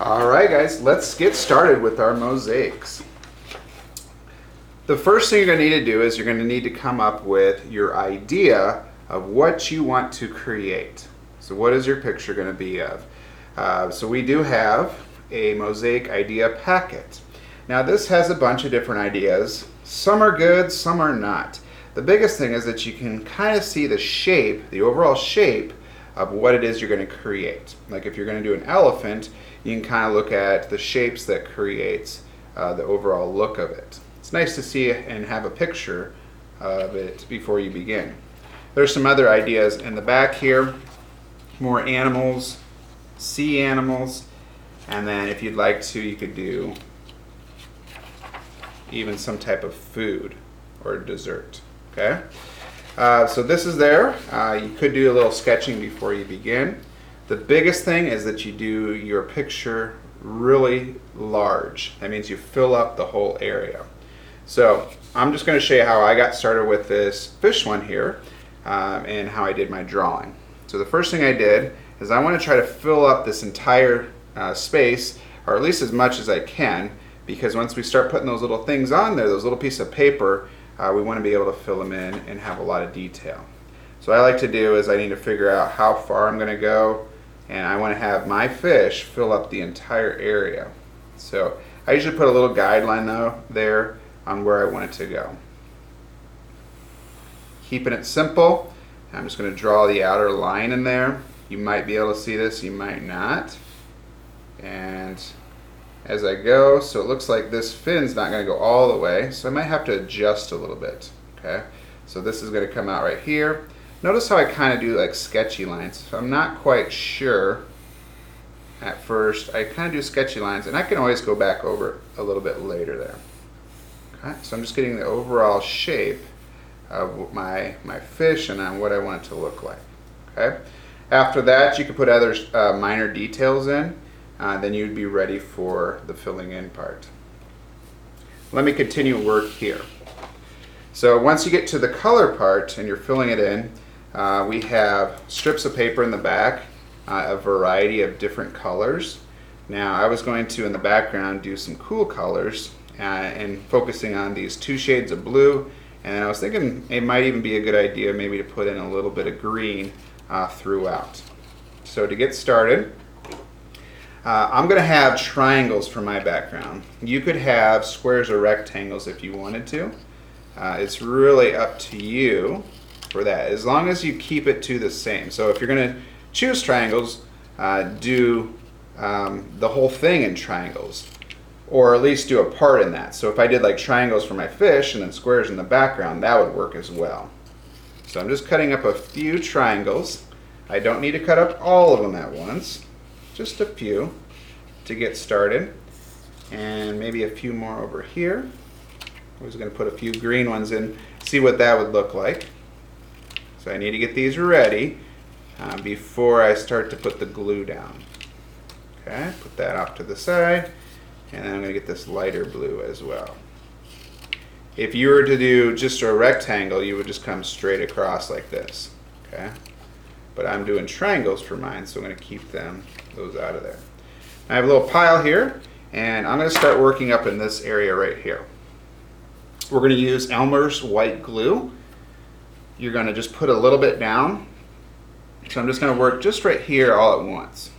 All right, guys, let's get started with our mosaics. The first thing you're going to need to do is you're going to need to come up with your idea of what you want to create. So what is your picture going to be of? So we do have a mosaic idea packet. Now this has a bunch of different ideas. Some are good, some are not. The biggest thing is that you can kind of see the shape, the overall shape of what it is you're going to create. Like if you're going to do an elephant, you can kind of look at the shapes that creates the overall look of it. It's nice to see and have a picture of it before you begin. There's some other ideas in the back here, more animals, sea animals, and then if you'd like to, you could do even some type of food or dessert. Okay, so this is there. You could do a little sketching before you begin. The biggest thing is that you do your picture really large. That means you fill up the whole area. So I'm just going to show you how I got started with this fish one here and how I did my drawing. So the first thing I did is I want to try to fill up this entire space, or at least as much as I can, because once we start putting those little things on there, those little pieces of paper, we want to be able to fill them in and have a lot of detail. So what I like to do is I need to figure out how far I'm going to go, and I want to have my fish fill up the entire area. So I usually put a little guideline though there on where I want it to go. Keeping it simple, I'm just going to draw the outer line in there. You might be able to see this, you might not. And as I go, so it looks like this fin's not going to go all the way, so I might have to adjust a little bit. Okay, so this is going to come out right here. Notice how I kind of do like sketchy lines. So I'm not quite sure at first. I kind of do sketchy lines, and I can always go back over it a little bit later there. Okay, so I'm just getting the overall shape of my fish and on what I want it to look like. Okay, after that you can put other minor details in. Then you'd be ready for the filling in part. Let me continue work here. So once you get to the color part and you're filling it in, we have strips of paper in the back, a variety of different colors. Now I was going to, in the background, do some cool colors and focusing on these two shades of blue, and I was thinking it might even be a good idea maybe to put in a little bit of green throughout. So to get started, I'm going to have triangles for my background. You could have squares or rectangles if you wanted to. It's really up to you for that, as long as you keep it to the same. So if you're going to choose triangles, do the whole thing in triangles, or at least do a part in that. So if I did like triangles for my fish and then squares in the background, that would work as well. So I'm just cutting up a few triangles. I don't need to cut up all of them at once. Just a few to get started, and maybe a few more over here. I was going to put a few green ones in, see what that would look like. So I need to get these ready before I start to put the glue down. Okay, put that off to the side, and then I'm going to get this lighter blue as well. If you were to do just a rectangle, you would just come straight across like this. Okay, but I'm doing triangles for mine, so I'm going to keep those out of there. I have a little pile here, and I'm going to start working up in this area right here. We're going to use Elmer's white glue. You're going to just put a little bit down. So I'm just going to work just right here all at once.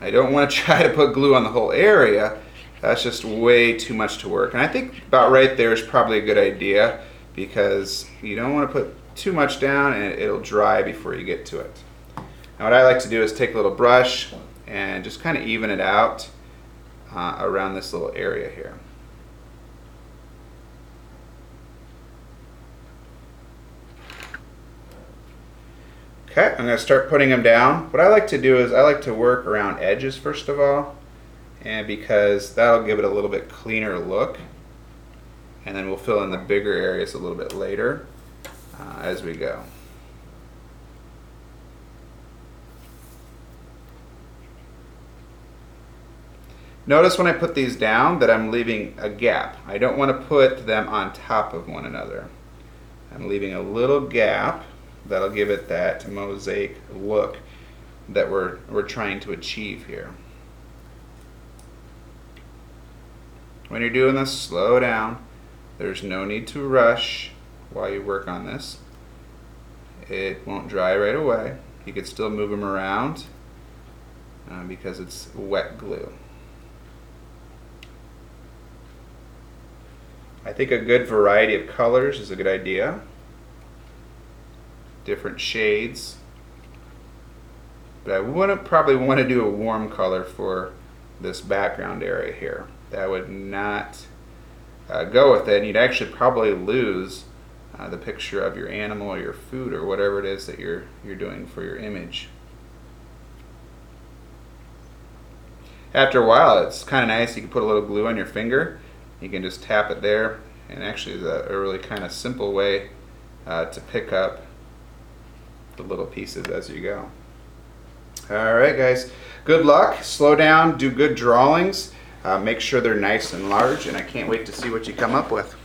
I don't want to try to put glue on the whole area. That's just way too much to work. And I think about right there is probably a good idea, because you don't want to put too much down and it'll dry before you get to it. Now what I like to do is take a little brush and just kind of even it out around this little area here. Okay, I'm going to start putting them down. What I like to do is I like to work around edges first of all, and because that'll give it a little bit cleaner look, and then we'll fill in the bigger areas a little bit later as we go. Notice when I put these down that I'm leaving a gap. I don't want to put them on top of one another. I'm leaving a little gap that'll give it that mosaic look that we're trying to achieve here. When you're doing this, slow down. There's no need to rush while you work on this. It won't dry right away. You can still move them around because it's wet glue. I think a good variety of colors is a good idea. Different shades. But I wouldn't probably want to do a warm color for this background area here. That would not go with it, and you'd actually probably lose the picture of your animal or your food or whatever it is that you're doing for your image. After a while, it's kind of nice. You can put a little glue on your finger. You can just tap it there, and actually it's a really kind of simple way to pick up the little pieces as you go. Alright guys, good luck, slow down, do good drawings, make sure they're nice and large, and I can't wait to see what you come up with.